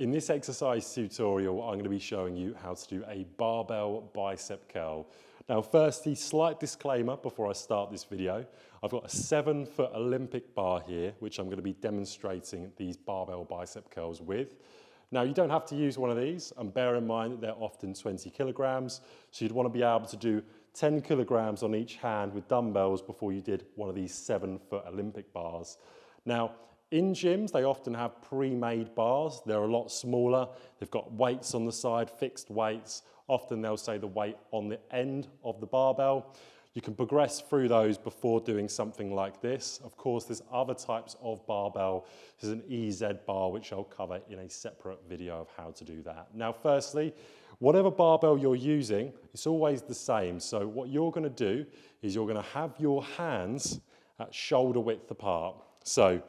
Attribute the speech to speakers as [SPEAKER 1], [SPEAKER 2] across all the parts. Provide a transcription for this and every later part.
[SPEAKER 1] In this exercise tutorial, I'm going to be showing you how to do a barbell bicep curl. Now, firstly, slight disclaimer before I start this video. I've got a 7-foot Olympic bar here, which I'm going to be demonstrating these barbell bicep curls with. Now, you don't have to use one of these, and bear in mind that they're often 20 kilograms, so you'd want to be able to do 10 kilograms on each hand with dumbbells before you did one of these 7-foot Olympic bars. Now, in gyms, they often have pre-made bars. They're a lot smaller. They've got weights on the side, fixed weights. Often they'll say the weight on the end of the barbell. You can progress through those before doing something like this. Of course, there's other types of barbell. There's an EZ bar, which I'll cover in a separate video of how to do that. Now, firstly, whatever barbell you're using, it's always the same. So what you're going to do is you're going to have your hands at shoulder width apart. So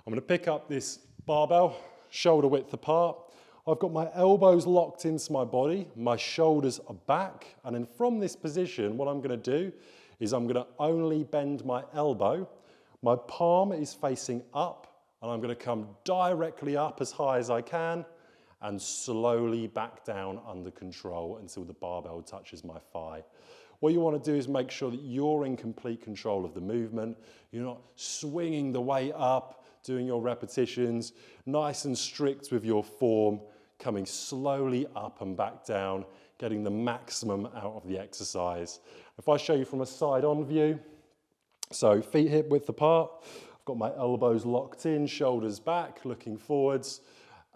[SPEAKER 1] I'm going to pick up this barbell, shoulder width apart. I've got my elbows locked into my body, my shoulders are back, and then from this position, what I'm going to do is I'm going to only bend my elbow. My palm is facing up, and I'm going to come directly up as high as I can, and slowly back down under control until the barbell touches my thigh. What you want to do is make sure that you're in complete control of the movement. You're not swinging the weight up, doing your repetitions, nice and strict with your form, coming slowly up and back down, getting the maximum out of the exercise. If I show you from a side-on view, so feet hip width apart, I've got my elbows locked in, shoulders back, looking forwards,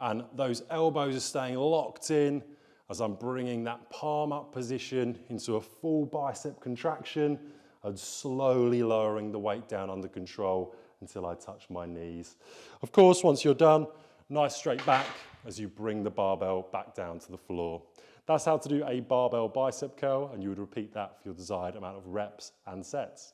[SPEAKER 1] and those elbows are staying locked in as I'm bringing that palm up position into a full bicep contraction and slowly lowering the weight down under control until I touch my knees. Of course, once you're done, nice straight back as you bring the barbell back down to the floor. That's how to do a barbell bicep curl, and you would repeat that for your desired amount of reps and sets.